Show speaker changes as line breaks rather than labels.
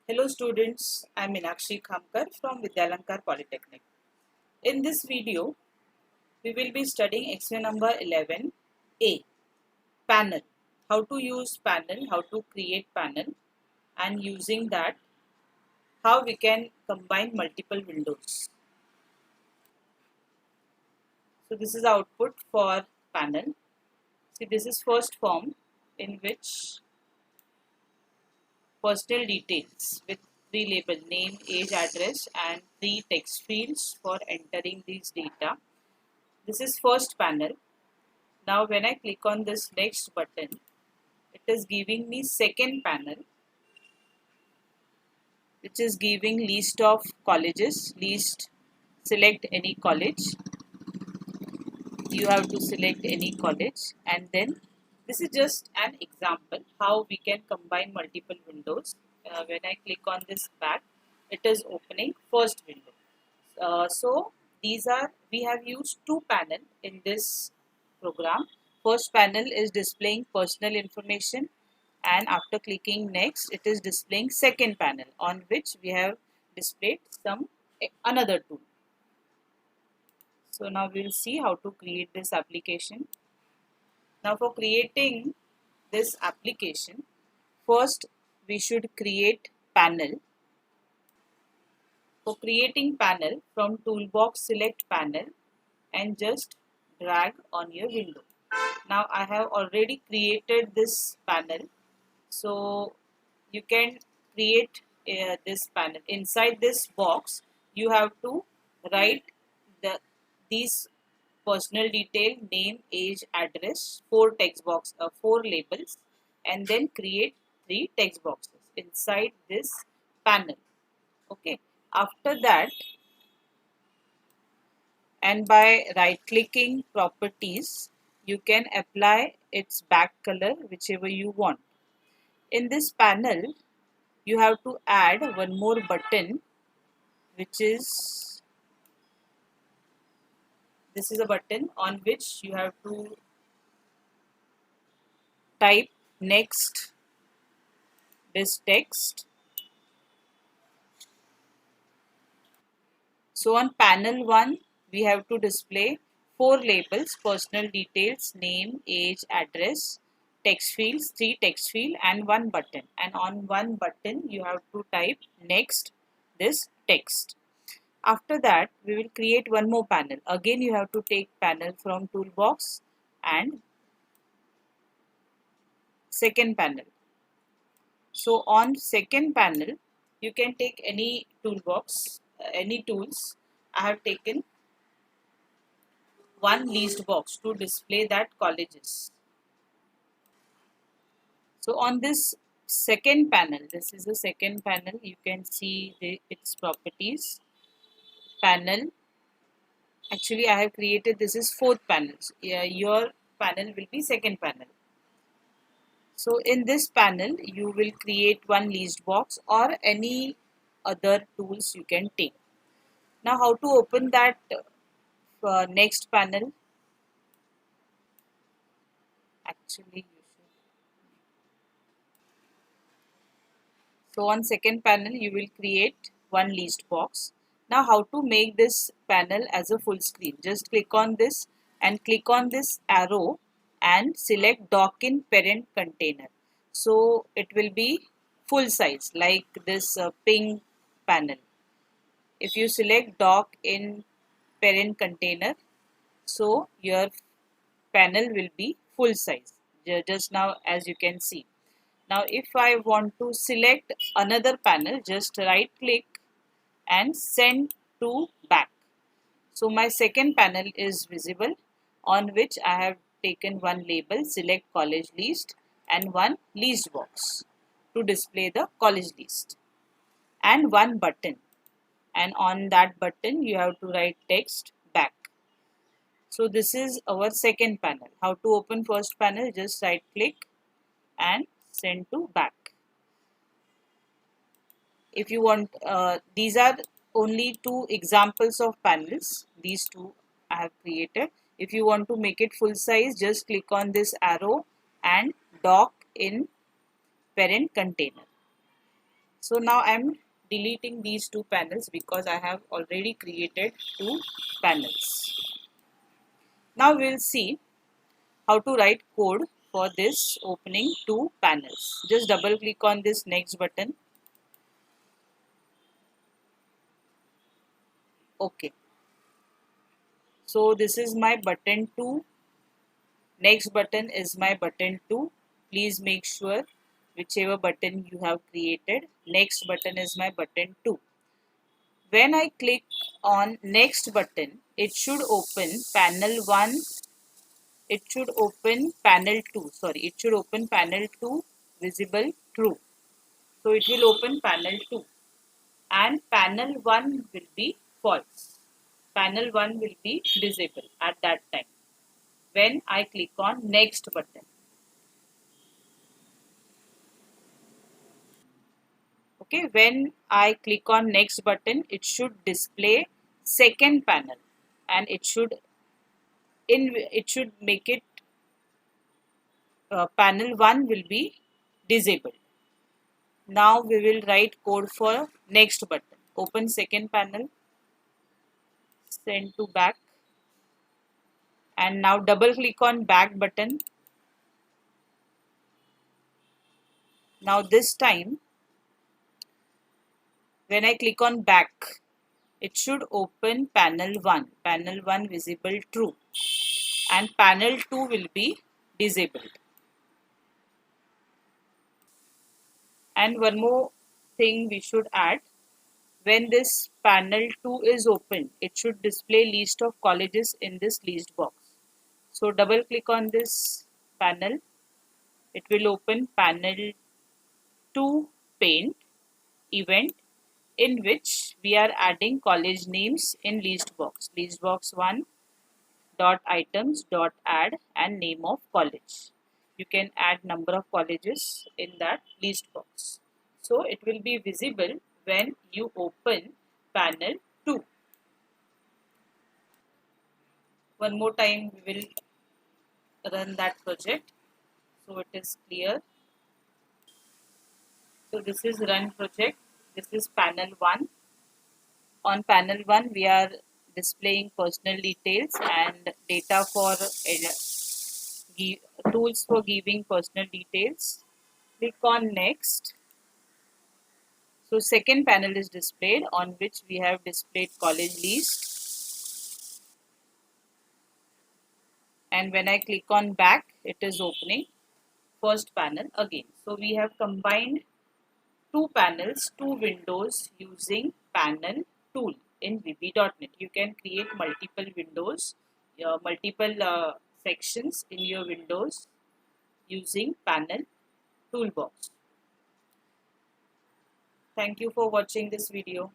Hello students, I am Meenakshi Khamkar from Vidyalankar Polytechnic. In this video, we will be studying exercise number 11A, panel. How to use panel, how to create panel, and using that, how we can combine multiple windows. So this is the output for panel. See, this is first form in which personal details with three label name, age, address and three text fields for entering these data. This is first panel. Now when I click on this next button, it is giving me second panel, which is giving list of colleges. Select any college. You have to select any college, and then this is just an example how we can combine multiple windows. When I click on this back, it is opening first window. So these are, we have used two panel in this program. First panel is displaying personal information, and after clicking next it is displaying second panel on which we have displayed some another tool. So now we will see how to create this application. Now for creating this application, first we should create panel. For creating panel, from toolbox select panel and just drag on your window. Now I have already created this panel, so you can create this panel. Inside this box you have to write these personal detail, name, age, address, four labels, and then create three text boxes inside this panel. Okay, after that, and by right clicking properties, you can apply its back color whichever you want. In this panel, you have to add one more button, which is, this is a button on which you have to type next this text. So on panel 1, we have to display four labels: personal details, name, age, address, text fields, three text field and one button. And on one button, you have to type next this text. After that, we will create one more panel. Again, you have to take panel from toolbox and second panel. So on second panel, you can take any toolbox, any tools. I have taken one list box to display that colleges. So on this second panel, this is the second panel, you can see its properties. Panel, actually I have created, this is fourth panel. Your panel will be second panel. So in this panel, you will create one list box or any other tools you can take. Now how to open that next panel? Actually, so on second panel, you will create one list box. Now how to make this panel as a full screen? Just click on this and click on this arrow and select dock in parent container. So it will be full size like this pink panel. If you select dock in parent container, so your panel will be full size just now as you can see. Now if I want to select another panel, just right click and send to back. So my second panel is visible, on which I have taken one label, select college list, and one list box to display the college list, and one button, and on that button you have to write text back. So this is our second panel. How to open first panel? Just right click and send to back. If you want, these are only two examples of panels. These two I have created. If you want to make it full size, just click on this arrow and dock in parent container. So now I'm deleting these two panels because I have already created two panels. Now we'll see how to write code for this opening two panels. Just double click on this next button. Okay. So this is my button 2. Next button is my button 2. Please make sure whichever button you have created. Next button is my button 2. When I click on next button, it should open panel 1. It should open panel 2. Sorry, it should open panel 2 visible true. So it will open panel 2 and panel 1 will be false. Panel 1 will be disabled at that time when I click on next button. Okay, when I click on next button, it should display second panel and it should make it panel 1 will be disabled. Now we will write code for next button. Open second panel, send to back, and now double click on back button. Now this time when I click on back, it should open panel 1 visible true, and panel 2 will be disabled. And one more thing we should add, when this panel 2 is open, it should display list of colleges in this list box. So double click on this panel, it will open panel 2 paint event in which we are adding college names in list box 1 dot items dot add and name of college. You can add number of colleges in that list box. So it will be visible when you open panel 2. One more time we will run that project so it is clear. So this is run project. This is panel 1. On panel 1 we are displaying personal details and data for tools for giving personal details. Click on next. So second panel is displayed on which we have displayed college list, and when I click on back it is opening first panel again. So we have combined two panels, two windows using panel tool in VB.NET. You can create multiple windows, multiple sections in your windows using panel toolbox. Thank you for watching this video.